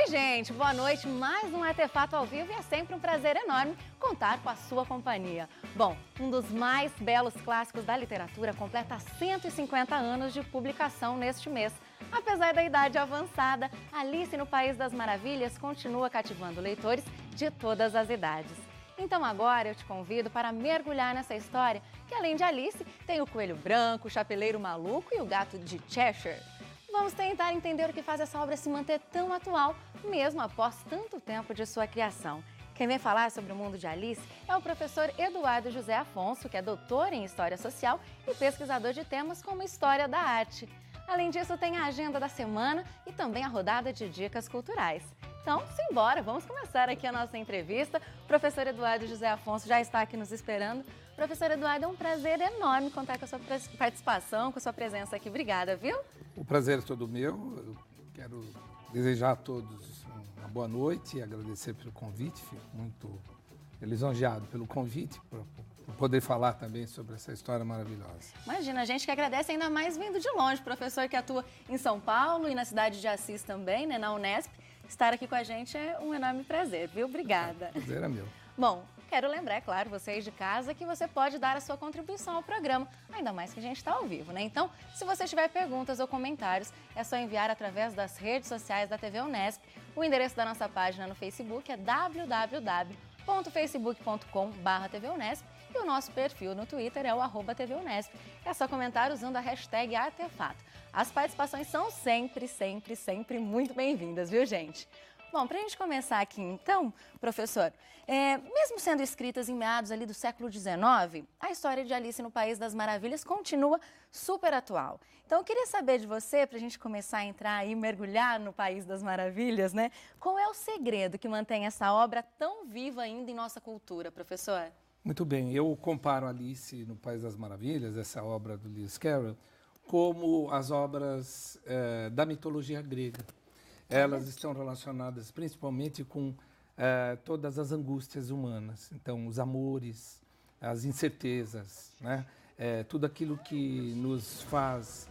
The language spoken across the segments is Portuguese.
Oi, gente, boa noite. Mais um Artefato ao vivo e é sempre um prazer enorme contar com a sua companhia. Bom, um dos mais belos clássicos da literatura completa 150 anos de publicação neste mês. Apesar da idade avançada, Alice no País das Maravilhas continua cativando leitores de todas as idades. Então agora eu te convido para mergulhar nessa história que, além de Alice, tem o coelho branco, o chapeleiro maluco e o gato de Cheshire. Vamos tentar entender o que faz essa obra se manter tão atual, mesmo após tanto tempo de sua criação. Quem vem falar sobre o mundo de Alice é o professor Eduardo José Afonso, que é doutor em História Social e pesquisador de temas como História da Arte. Além disso, tem a agenda da semana e também a rodada de dicas culturais. Então, simbora, vamos começar aqui a nossa entrevista. O professor Eduardo José Afonso já está aqui nos esperando. Professor Eduardo, é um prazer enorme contar com a sua participação, com a sua presença aqui. Obrigada, viu? O prazer é todo meu. Eu quero desejar a todos uma boa noite e agradecer pelo convite. Fico muito lisonjeado pelo convite, por poder falar também sobre essa história maravilhosa. Imagina, a gente que agradece, ainda mais vindo de longe. Professor que atua em São Paulo e na cidade de Assis também, né, na Unesp. Estar aqui com a gente é um enorme prazer, viu? Obrigada. O prazer é meu. Bom, quero lembrar, é claro, vocês de casa, que você pode dar a sua contribuição ao programa, ainda mais que a gente está ao vivo, né? Então, se você tiver perguntas ou comentários, é só enviar através das redes sociais da TV Unesp. O endereço da nossa página no Facebook é www.facebook.com/TVUnesp e o nosso perfil no Twitter é o @TVUnesp. É só comentar usando a hashtag Artefato. As participações são sempre muito bem-vindas, viu, gente? Bom, para a gente começar aqui então, professor, mesmo sendo escritas em meados ali do século XIX, a história de Alice no País das Maravilhas continua super atual. Então eu queria saber de você, para a gente começar a entrar aí, mergulhar no País das Maravilhas, né? Qual é o segredo que mantém essa obra tão viva ainda em nossa cultura, professor? Muito bem, eu comparo Alice no País das Maravilhas, essa obra do Lewis Carroll, como as obras da mitologia grega. Elas estão relacionadas principalmente com todas as angústias humanas. Então, os amores, as incertezas, né? Tudo aquilo que nos faz,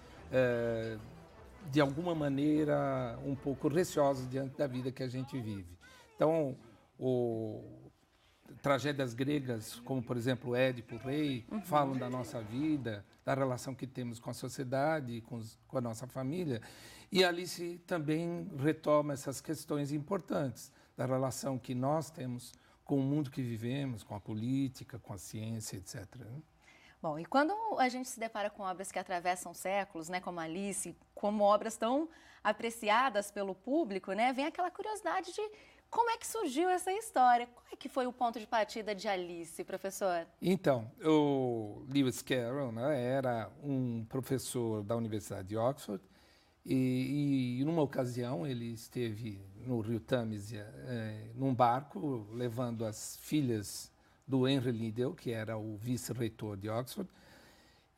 de alguma maneira, um pouco receosos diante da vida que a gente vive. Então, tragédias gregas, como, por exemplo, Édipo Rei, falam da nossa vida, da relação que temos com a sociedade, com a nossa família. E Alice também retoma essas questões importantes da relação que nós temos com o mundo que vivemos, com a política, com a ciência, etc. Bom, e quando a gente se depara com obras que atravessam séculos, né, como Alice, como obras tão apreciadas pelo público, né, vem aquela curiosidade de como é que surgiu essa história? Qual é que foi o ponto de partida de Alice, professor? Então, o Lewis Carroll, né, era um professor da Universidade de Oxford e numa ocasião ele esteve no Rio Tâmisa num barco levando as filhas do Henry Liddell, que era o vice-reitor de Oxford,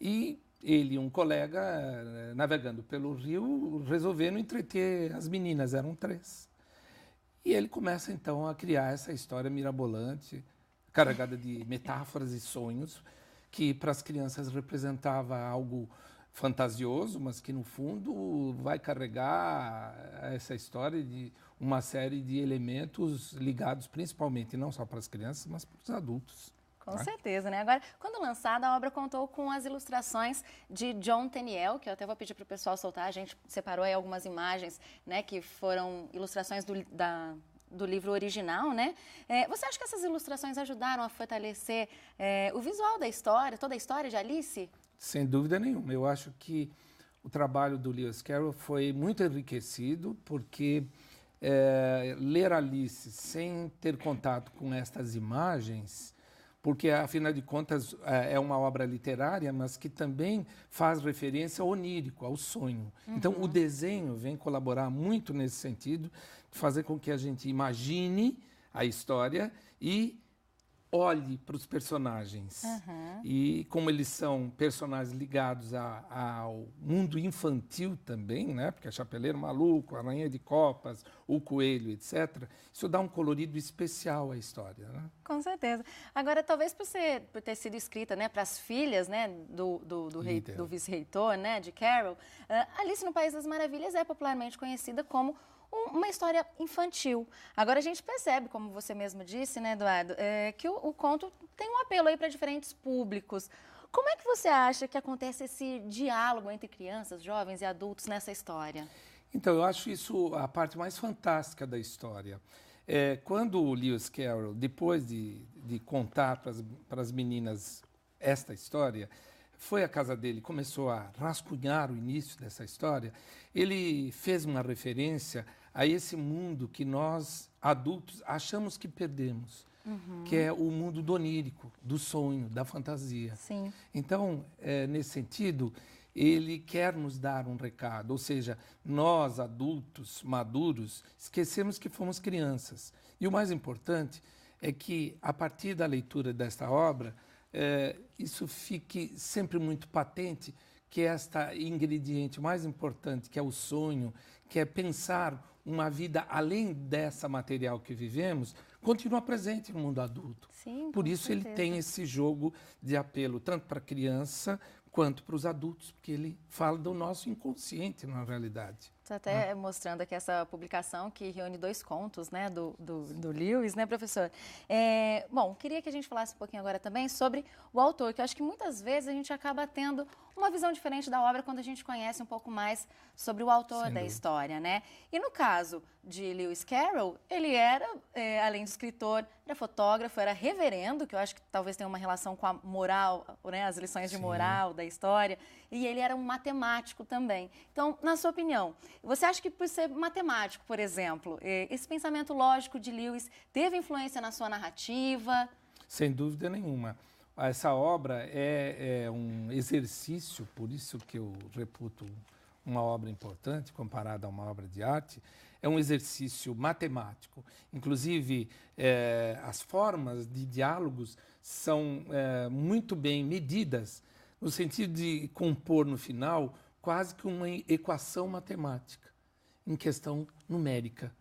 e ele e um colega, navegando pelo rio, resolveram entreter as meninas, eram 3. E ele começa, então, a criar essa história mirabolante, carregada de metáforas e sonhos, que para as crianças representava algo fantasioso, mas que, no fundo, vai carregar essa história de uma série de elementos ligados principalmente, não só para as crianças, mas para os adultos. Com certeza, né? Agora, quando lançada, a obra contou com as ilustrações de John Tenniel, que eu até vou pedir para o pessoal soltar, a gente separou aí algumas imagens, né, que foram ilustrações do livro original, né? Você acha que essas ilustrações ajudaram a fortalecer o visual da história, toda a história de Alice? Sem dúvida nenhuma. Eu acho que o trabalho do Lewis Carroll foi muito enriquecido, porque ler Alice sem ter contato com estas imagens, porque, afinal de contas, é uma obra literária, mas que também faz referência ao onírico, ao sonho. Então, o desenho vem colaborar muito nesse sentido, de fazer com que a gente imagine a história e olhe para os personagens. E como eles são personagens ligados ao mundo infantil também, né? Porque é Chapeleiro Maluco, a Rainha de Copas, o Coelho, etc. Isso dá um colorido especial à história, né? Com certeza. Agora, talvez por ter sido escrita, né, para as filhas, né, do vice-reitor, né, de Carroll, Alice no País das Maravilhas é popularmente conhecida como uma história infantil. Agora a gente percebe, como você mesmo disse, né, Eduardo, que o conto tem um apelo aí para diferentes públicos. Como é que você acha que acontece esse diálogo entre crianças, jovens e adultos nessa história? Então, eu acho isso a parte mais fantástica da história. Quando o Lewis Carroll, depois de contar para as meninas esta história, foi à casa dele, começou a rascunhar o início dessa história, ele fez uma referência a esse mundo que nós, adultos, achamos que perdemos, que é o mundo do onírico, do sonho, da fantasia. Sim. Então, nesse sentido, ele quer nos dar um recado, ou seja, nós, adultos, maduros, esquecemos que fomos crianças. E o mais importante é que, a partir da leitura desta obra, isso fique sempre muito patente, que esta ingrediente mais importante, que é o sonho, que é pensar uma vida além dessa material que vivemos, continua presente no mundo adulto. Sim, Por com isso certeza. ele tem esse jogo de apelo, tanto para a criança quanto para os adultos, porque ele fala do nosso inconsciente, na realidade. Estou até mostrando aqui essa publicação que reúne 2 contos, né, do Lewis, né, professor? Bom, queria que a gente falasse um pouquinho agora também sobre o autor, que eu acho que muitas vezes a gente acaba tendo uma visão diferente da obra quando a gente conhece um pouco mais sobre o autor da história, né? E no caso de Lewis Carroll, ele era, além de escritor, era fotógrafo, era reverendo, que eu acho que talvez tenha uma relação com a moral, né, as lições de moral da história, e ele era um matemático também. Então, na sua opinião, você acha que por ser matemático, por exemplo, esse pensamento lógico de Lewis teve influência na sua narrativa? Sem dúvida nenhuma. Essa obra é um exercício, por isso que eu reputo uma obra importante comparada a uma obra de arte, é um exercício matemático. Inclusive, as formas de diálogos são muito bem medidas, no sentido de compor no final quase que uma equação matemática, em questão numérica.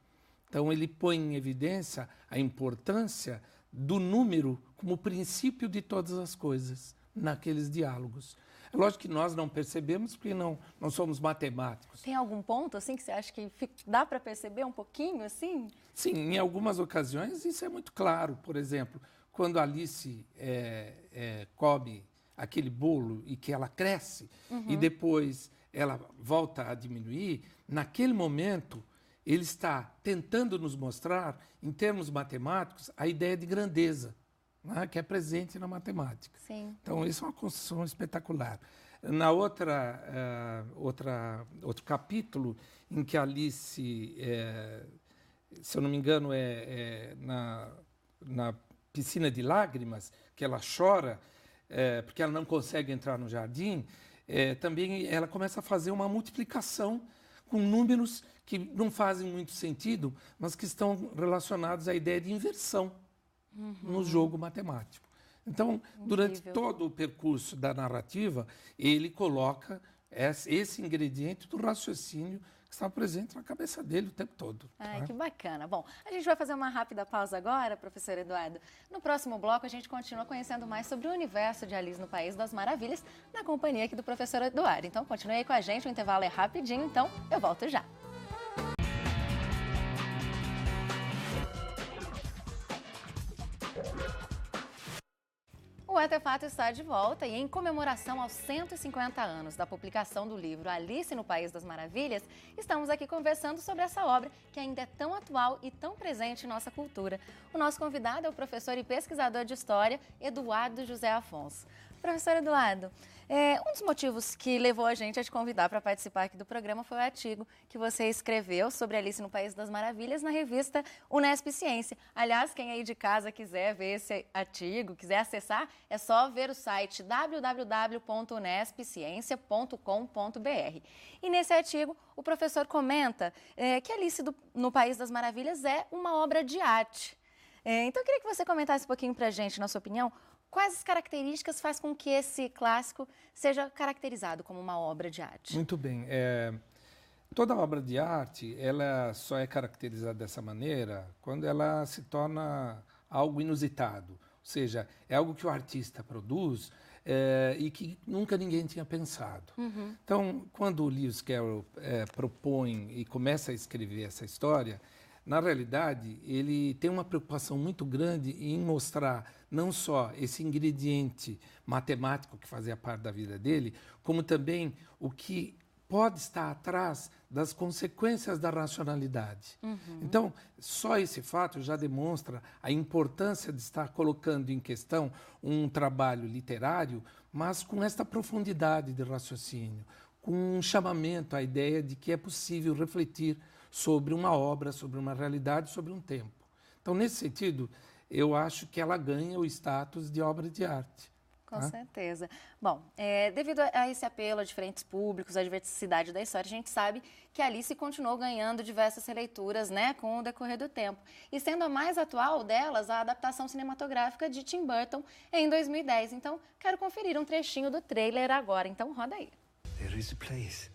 Então, ele põe em evidência a importância do número como princípio de todas as coisas naqueles diálogos. É lógico que nós não percebemos porque não somos matemáticos. Tem algum ponto assim que você acha que dá para perceber um pouquinho assim? Sim, em algumas ocasiões isso é muito claro. Por exemplo, quando Alice come aquele bolo e que ela cresce e depois ela volta a diminuir, naquele momento ele está tentando nos mostrar, em termos matemáticos, a ideia de grandeza, né, que é presente na matemática. Sim. Então, isso é uma construção espetacular. Na outro capítulo, em que Alice, se eu não me engano, na piscina de lágrimas, que ela chora, porque ela não consegue entrar no jardim, também ela começa a fazer uma multiplicação com números que não fazem muito sentido, mas que estão relacionados à ideia de inversão no jogo matemático. Então, durante todo o percurso da narrativa, ele coloca esse ingrediente do raciocínio que está presente na cabeça dele o tempo todo. Ai, que bacana. Bom, a gente vai fazer uma rápida pausa agora, professor Eduardo. No próximo bloco, a gente continua conhecendo mais sobre o universo de Alice no País das Maravilhas, na companhia aqui do professor Eduardo. Então, continue aí com a gente, o intervalo é rapidinho, então eu volto já. O Artefato está de volta e, em comemoração aos 150 anos da publicação do livro Alice no País das Maravilhas, estamos aqui conversando sobre essa obra que ainda é tão atual e tão presente em nossa cultura. O nosso convidado é o professor e pesquisador de História, Eduardo José Afonso. Professor Eduardo, um dos motivos que levou a gente a te convidar para participar aqui do programa foi o artigo que você escreveu sobre Alice no País das Maravilhas na revista Unesp Ciência. Aliás, quem aí de casa quiser ver esse artigo, quiser acessar, é só ver o site www.unespciencia.com.br. E nesse artigo, o professor comenta que Alice no País das Maravilhas é uma obra de arte. Então, eu queria que você comentasse um pouquinho para a gente, na sua opinião, quais as características faz com que esse clássico seja caracterizado como uma obra de arte? Muito bem. Toda obra de arte, ela só é caracterizada dessa maneira quando ela se torna algo inusitado. Ou seja, é algo que o artista produz e que nunca ninguém tinha pensado. Então, quando o Lewis Carroll propõe e começa a escrever essa história, na realidade, ele tem uma preocupação muito grande em mostrar não só esse ingrediente matemático que fazia parte da vida dele, como também o que pode estar atrás das consequências da racionalidade. Então, só esse fato já demonstra a importância de estar colocando em questão um trabalho literário, mas com esta profundidade de raciocínio, com um chamamento à ideia de que é possível refletir sobre uma obra, sobre uma realidade, sobre um tempo. Então, nesse sentido, eu acho que ela ganha o status de obra de arte. Com certeza. Bom, devido a esse apelo a diferentes públicos, a diversidade da história, a gente sabe que Alice continuou ganhando diversas releituras, né, com o decorrer do tempo. E sendo a mais atual delas, a adaptação cinematográfica de Tim Burton em 2010. Então, quero conferir um trechinho do trailer agora. Então, roda aí. There is a place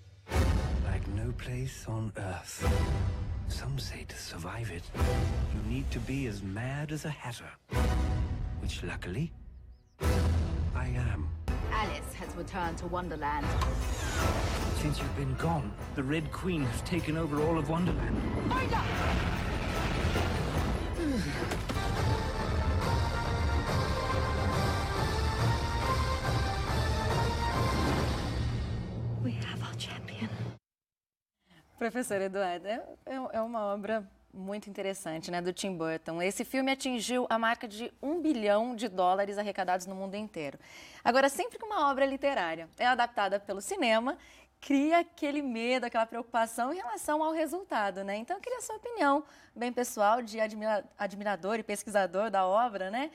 like no place on earth. Some say to survive it, you need to be as mad as a hatter, which luckily I am. Alice has returned to Wonderland. Since you've been gone, the Red Queen has taken over all of Wonderland. Find her! We have our champion. Professor Eduardo, é uma obra muito interessante, né, do Tim Burton. Esse filme atingiu a marca de $1 bilhão arrecadados no mundo inteiro. Agora, sempre que uma obra literária é adaptada pelo cinema, cria aquele medo, aquela preocupação em relação ao resultado, né? Então, eu queria a sua opinião, bem pessoal, de admirador e pesquisador da obra, né?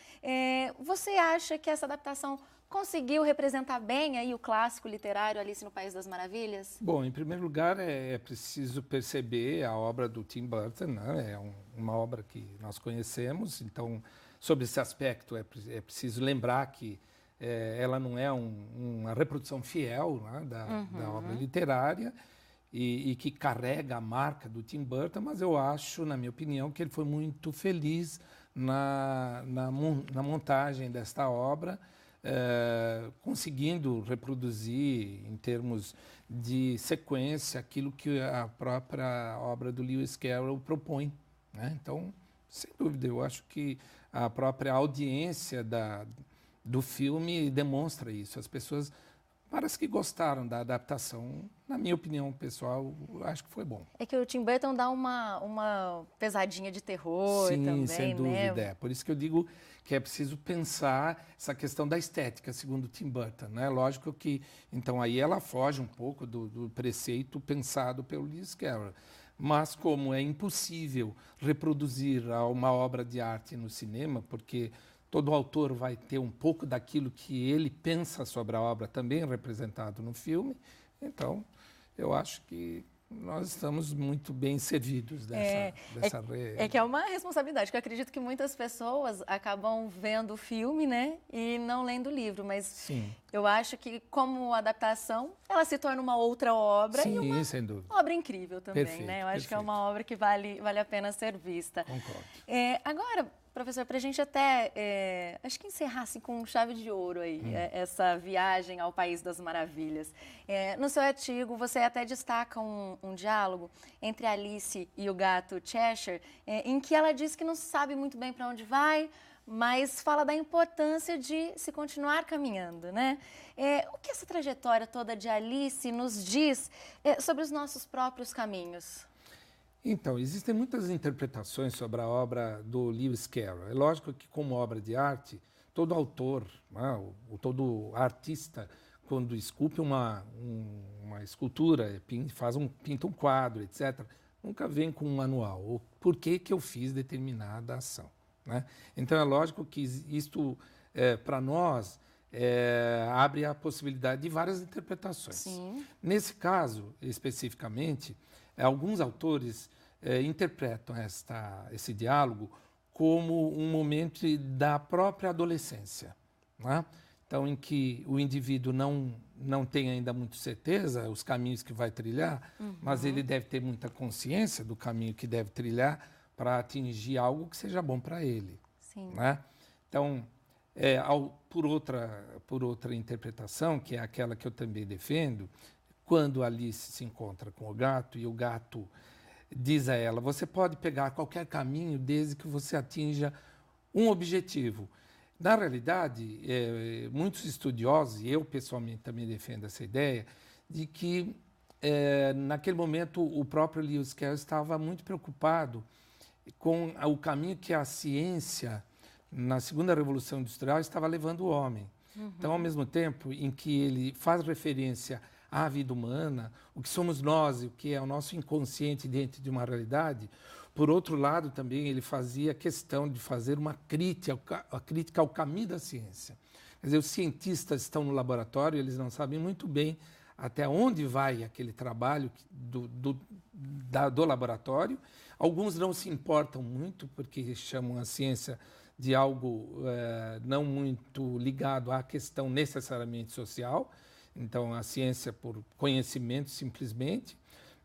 Você acha que essa adaptação conseguiu representar bem aí o clássico literário Alice no País das Maravilhas? Bom, em primeiro lugar, é preciso perceber a obra do Tim Burton, né? É uma obra que nós conhecemos, então, sobre esse aspecto, é preciso lembrar que ela não é uma reprodução fiel, né, da obra literária e que carrega a marca do Tim Burton, mas eu acho, na minha opinião, que ele foi muito feliz na montagem desta obra, conseguindo reproduzir, em termos de sequência, aquilo que a própria obra do Lewis Carroll propõe, né? Então, sem dúvida, eu acho que a própria audiência do filme demonstra isso. As pessoas parece que gostaram da adaptação. Na minha opinião pessoal, acho que foi bom. É que o Tim Burton dá uma pesadinha de terror também, sem dúvida. né? Por isso que eu digo que é preciso pensar essa questão da estética, segundo Tim Burton, né? Lógico que, então, aí ela foge um pouco do preceito pensado pelo Lewis Carroll. Mas como é impossível reproduzir uma obra de arte no cinema, porque todo autor vai ter um pouco daquilo que ele pensa sobre a obra também representado no filme, então eu acho que nós estamos muito bem servidos dessa É que é uma responsabilidade, que eu acredito que muitas pessoas acabam vendo o filme, né, e não lendo o livro, mas Sim. Eu acho que, como adaptação, ela se torna uma outra obra. Sim, e uma sem dúvida. obra incrível também, Perfeito, né? Eu acho perfeito. que é uma obra que vale a pena ser vista. Concordo. Agora, professor, para a gente até, acho que encerrar assim, com chave de ouro aí, essa viagem ao País das Maravilhas. No seu artigo, você até destaca um diálogo entre Alice e o gato Cheshire, em que ela diz que não sabe muito bem para onde vai, mas fala da importância de se continuar caminhando, né? O que essa trajetória toda de Alice nos diz sobre os nossos próprios caminhos? Então, existem muitas interpretações sobre a obra do Lewis Carroll. É lógico que, como obra de arte, todo autor, né, todo artista, quando esculpe uma escultura, pinta um quadro, etc., nunca vem com um manual. O porquê que eu fiz determinada ação, né? Então, é lógico que isto, para nós, abre a possibilidade de várias interpretações. Sim. Nesse caso, especificamente, alguns autores interpretam esse diálogo como um momento da própria adolescência, né? Então, em que o indivíduo não tem ainda muito certeza os caminhos que vai trilhar, mas ele deve ter muita consciência do caminho que deve trilhar para atingir algo que seja bom para ele. Sim. Né? Então, Por outra interpretação, que é aquela que eu também defendo, quando Alice se encontra com o gato e o gato diz a ela: você pode pegar qualquer caminho desde que você atinja um objetivo. Na realidade, muitos estudiosos, e eu pessoalmente também defendo essa ideia, de que naquele momento o próprio Lewis Carroll estava muito preocupado com o caminho que a ciência, na segunda Revolução Industrial, estava levando o homem. Então, ao mesmo tempo em que ele faz referência à vida humana, o que somos nós, o que é o nosso inconsciente dentro de uma realidade, por outro lado, também ele fazia questão de fazer uma crítica ao caminho da ciência. Quer dizer, os cientistas estão no laboratório, eles não sabem muito bem até onde vai aquele trabalho do laboratório. Alguns não se importam muito, porque chamam a ciência de algo não muito ligado à questão necessariamente social. Então, a ciência por conhecimento, simplesmente.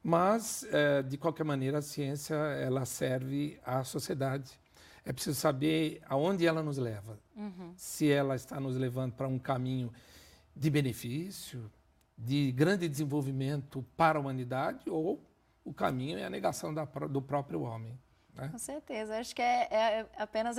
Mas, de qualquer maneira, a ciência ela serve à sociedade. É preciso saber aonde ela nos leva. Se ela está nos levando para um caminho de benefício, de grande desenvolvimento para a humanidade, ou o caminho é a negação do próprio homem. Né? Com certeza. Acho que apenas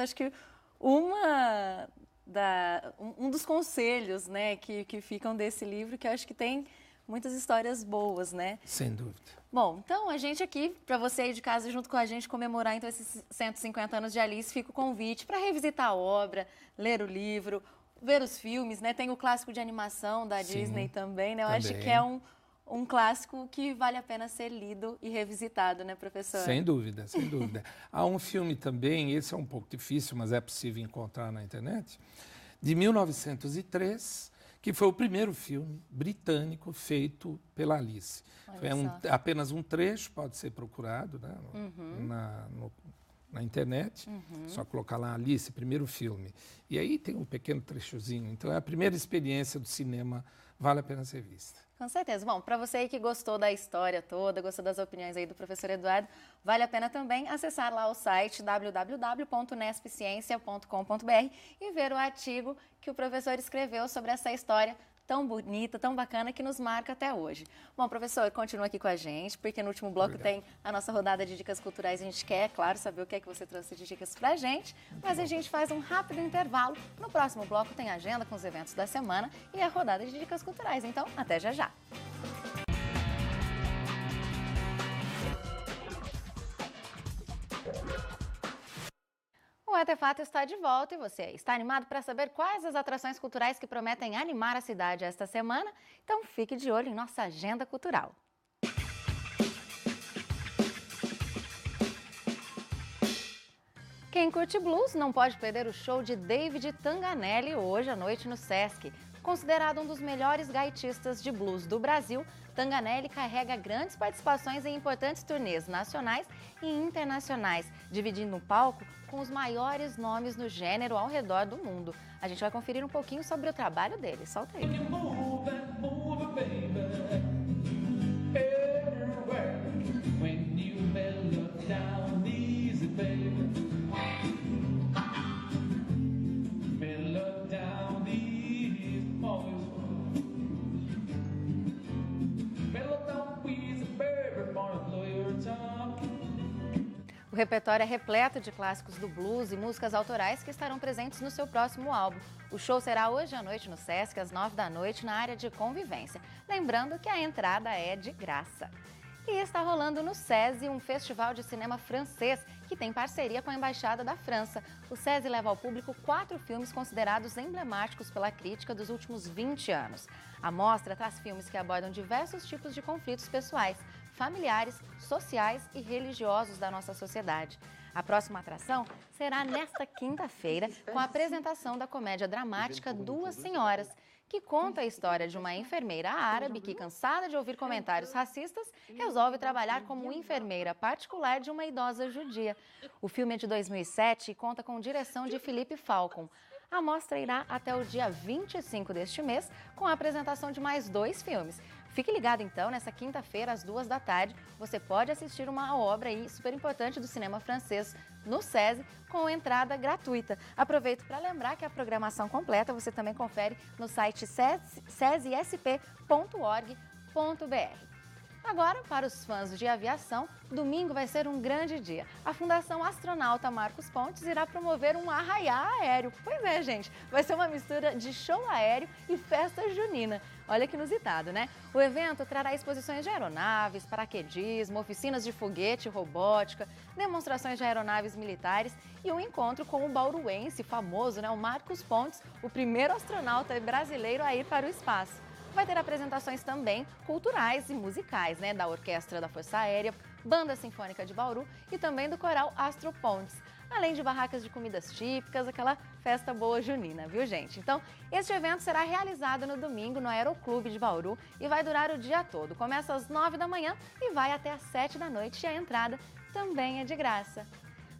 um dos conselhos, né, que ficam desse livro, que eu acho que tem muitas histórias boas, né? Sem dúvida. Bom, então a gente aqui, para você aí de casa junto com a gente comemorar então esses 150 anos de Alice, fica o convite para revisitar a obra, ler o livro, ver os filmes, né? Tem o clássico de animação da Disney também, né? Eu acho que é um clássico que vale a pena ser lido e revisitado, né, professor? Sem dúvida, sem dúvida. Há um filme também, esse é um pouco difícil, mas é possível encontrar na internet, de 1903, que foi o primeiro filme britânico feito pela Alice. Foi apenas um trecho, pode ser procurado, né, na internet, só colocar lá Alice, primeiro filme. E aí tem um pequeno trechozinho. Então é a primeira experiência do cinema, vale a pena ser vista. Com certeza. Bom, para você aí que gostou da história toda, gostou das opiniões aí do professor Eduardo, vale a pena também acessar lá o site www.nespciencia.com.br e ver o artigo que o professor escreveu sobre essa história tão bonita, tão bacana, que nos marca até hoje. Bom, professor, continua aqui com a gente, porque no último bloco tem a nossa rodada de dicas culturais. A gente quer, claro, saber o que é que você trouxe de dicas pra gente, mas a gente faz um rápido intervalo. No próximo bloco tem a agenda com os eventos da semana e a rodada de dicas culturais. Então, até já já! O Artefato está de volta e você está animado para saber quais as atrações culturais que prometem animar a cidade esta semana? Então fique de olho em nossa agenda cultural. Quem curte blues não pode perder o show de David Tanganelli hoje à noite no Sesc. Considerado um dos melhores gaitistas de blues do Brasil, Tanganelli carrega grandes participações em importantes turnês nacionais e internacionais, dividindo o palco com os maiores nomes no gênero ao redor do mundo. A gente vai conferir um pouquinho sobre o trabalho dele. Solta aí. O repertório é repleto de clássicos do blues e músicas autorais que estarão presentes no seu próximo álbum. O show será hoje à noite no Sesc, às 9 da noite, na área de convivência. Lembrando que a entrada é de graça. E está rolando no SESI um festival de cinema francês que tem parceria com a Embaixada da França. O SESI leva ao público 4 filmes considerados emblemáticos pela crítica dos últimos 20 anos. A mostra traz filmes que abordam diversos tipos de conflitos pessoais, familiares, sociais e religiosos da nossa sociedade. A próxima atração será nesta quinta-feira, com a apresentação da comédia dramática Duas Senhoras, que conta a história de uma enfermeira árabe que, cansada de ouvir comentários racistas, resolve trabalhar como enfermeira particular de uma idosa judia. O filme é de 2007 e conta com direção de Felipe Falcon. A mostra irá até o dia 25 deste mês, com a apresentação de mais 2 filmes. Fique ligado então, nessa quinta-feira, às 14h, você pode assistir uma obra aí super importante do cinema francês no SESI, com entrada gratuita. Aproveito para lembrar que a programação completa você também confere no site sesisp.org.br. Agora, para os fãs de aviação, domingo vai ser um grande dia. A Fundação Astronauta Marcos Pontes irá promover um arraiá aéreo. Pois é, gente, vai ser uma mistura de show aéreo e festa junina. Olha que inusitado, né? O evento trará exposições de aeronaves, paraquedismo, oficinas de foguete e robótica, demonstrações de aeronaves militares e um encontro com o bauruense famoso, né, o Marcos Pontes, o primeiro astronauta brasileiro a ir para o espaço. Vai ter apresentações também culturais e musicais, né, da Orquestra da Força Aérea, Banda Sinfônica de Bauru e também do Coral Astro Pontes, além de barracas de comidas típicas, aquela festa boa junina, viu, gente? Então, este evento será realizado no domingo no Aeroclube de Bauru e vai durar o dia todo. Começa às 9 da manhã e vai até às 7 da noite e a entrada também é de graça.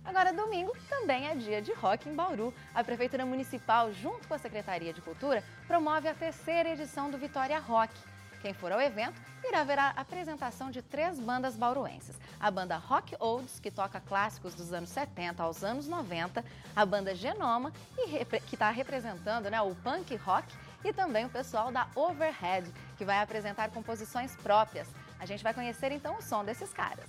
Agora, domingo também é dia de rock em Bauru. A Prefeitura Municipal, junto com a Secretaria de Cultura, promove a 3ª edição do Vitória Rock. Quem for ao evento irá ver a apresentação de 3 bandas bauruenses. A banda Rock Olds, que toca clássicos dos anos 70 aos anos 90, a banda Genoma, que está representando, né, o punk rock, e também o pessoal da Overhead, que vai apresentar composições próprias. A gente vai conhecer então o som desses caras.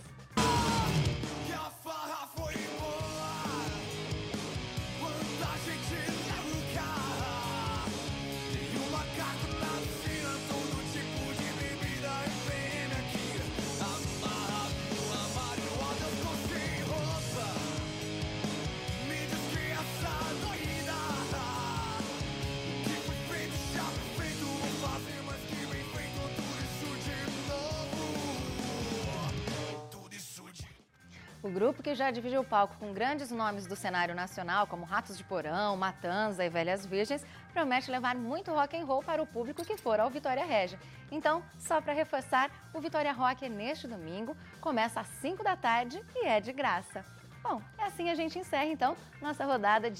O grupo, que já dividiu o palco com grandes nomes do cenário nacional, como Ratos de Porão, Matanza e Velhas Virgens, promete levar muito rock and roll para o público que for ao Vitória Regia. Então, só para reforçar, o Vitória Rock é neste domingo, começa às 5 da tarde e é de graça. Bom, é assim a gente encerra, então, nossa rodada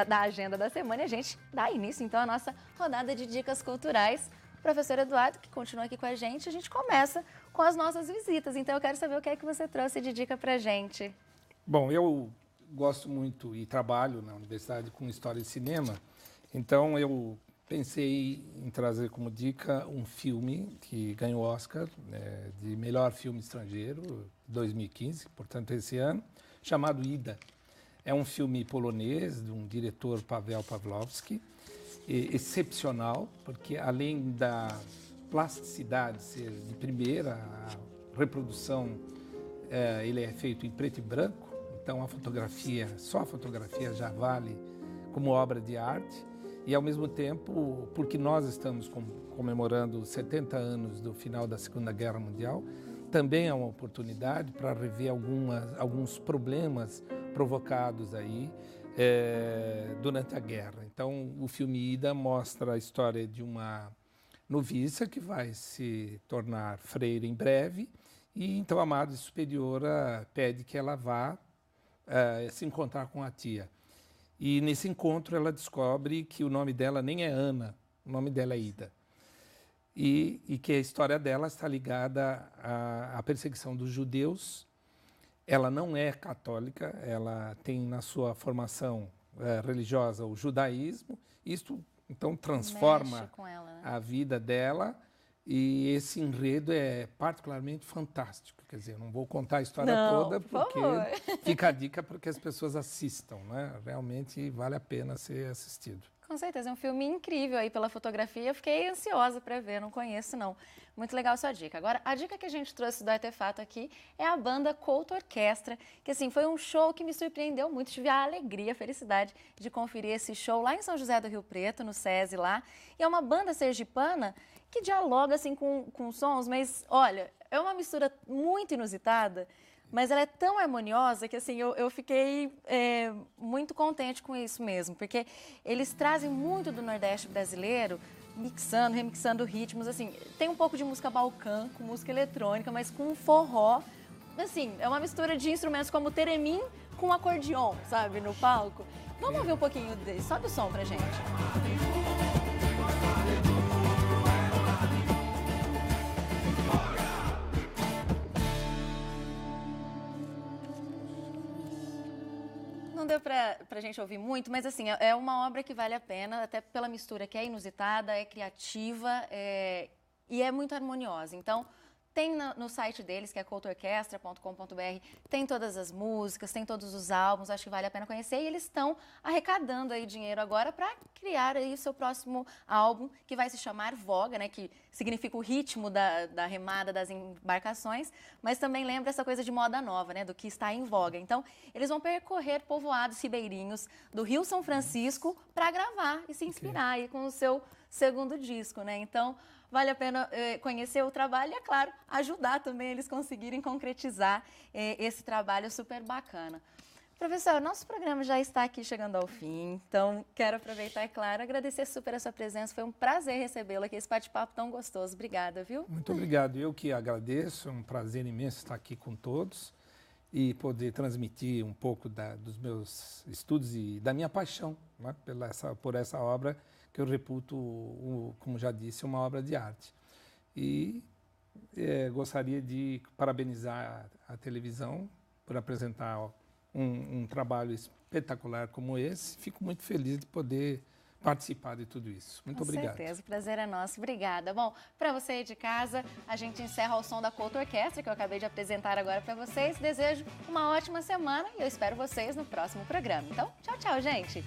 da agenda da semana e a gente dá início, então, à nossa rodada de dicas culturais. Professor Eduardo, que continua aqui com a gente começa com as nossas visitas. Então, eu quero saber o que é que você trouxe de dica para a gente. Bom, eu gosto muito e trabalho na universidade com História e Cinema. Então, eu pensei em trazer como dica um filme que ganhou o Oscar, de melhor filme estrangeiro, 2015, portanto, esse ano, chamado Ida. É um filme polonês, de um diretor, Paweł Pawlowski, excepcional, porque além da plasticidade ser de primeira, a reprodução, ele é feito em preto e branco, então só a fotografia já vale como obra de arte, e ao mesmo tempo, porque nós estamos comemorando 70 anos do final da Segunda Guerra Mundial, também é uma oportunidade para rever alguns problemas provocados aí durante a guerra. Então, o filme Ida mostra a história de uma noviça que vai se tornar freira em breve, e então a Madre Superiora pede que ela vá se encontrar com a tia. E nesse encontro ela descobre que o nome dela nem é Ana, o nome dela é Ida. E que a história dela está ligada à perseguição dos judeus. Ela não é católica, ela tem na sua formação religiosa o judaísmo. Isto, então, transforma ela, né? A vida dela, e esse enredo é particularmente fantástico. Quer dizer, eu não vou contar a história toda, porque fica a dica para que as pessoas assistam, né? Realmente vale a pena ser assistido. Com certeza, é um filme incrível aí pela fotografia. Eu fiquei ansiosa para ver, não conheço não. Muito legal a sua dica. Agora, a dica que a gente trouxe do Artefato aqui é a banda Couto Orquestra, que assim, foi um show que me surpreendeu muito. Tive a alegria, a felicidade de conferir esse show lá em São José do Rio Preto, no SESI lá. E é uma banda sergipana que dialoga assim com sons, mas olha, é uma mistura muito inusitada. Mas ela é tão harmoniosa que assim, eu fiquei muito contente com isso mesmo, porque eles trazem muito do Nordeste brasileiro, remixando ritmos, assim, tem um pouco de música balcã, com música eletrônica, mas com forró, assim, é uma mistura de instrumentos como teremim com acordeon, sabe, no palco. Vamos ouvir um pouquinho dele, sobe o som pra gente. Não deu pra gente ouvir muito, mas assim, é uma obra que vale a pena, até pela mistura que é inusitada, é criativa e é muito harmoniosa. Então, tem no site deles, que é coutoorquestra.com.br, tem todas as músicas, tem todos os álbuns, acho que vale a pena conhecer. E eles estão arrecadando aí dinheiro agora para criar aí o seu próximo álbum, que vai se chamar Voga, né, que significa o ritmo da remada das embarcações, mas também lembra essa coisa de moda nova, né, do que está em voga. Então, eles vão percorrer povoados ribeirinhos do Rio São Francisco para gravar e se inspirar aí com o seu segundo disco, né? Então, vale a pena conhecer o trabalho e, é claro, ajudar também eles conseguirem concretizar esse trabalho super bacana. Professor, nosso programa já está aqui chegando ao fim, então quero aproveitar, é claro, agradecer super a sua presença. Foi um prazer recebê-lo aqui, esse bate-papo tão gostoso. Obrigada, viu? Muito obrigado. Eu que agradeço, é um prazer imenso estar aqui com todos e poder transmitir um pouco dos meus estudos e da minha paixão, né, por essa obra que eu reputo, como já disse, uma obra de arte. E gostaria de parabenizar a televisão por apresentar um trabalho espetacular como esse. Fico muito feliz de poder participar de tudo isso. Muito obrigado. Com certeza, o prazer é nosso. Obrigada. Bom, para você aí de casa, a gente encerra ao som da Couto Orquestra, que eu acabei de apresentar agora para vocês. Desejo uma ótima semana e eu espero vocês no próximo programa. Então, tchau, tchau, gente!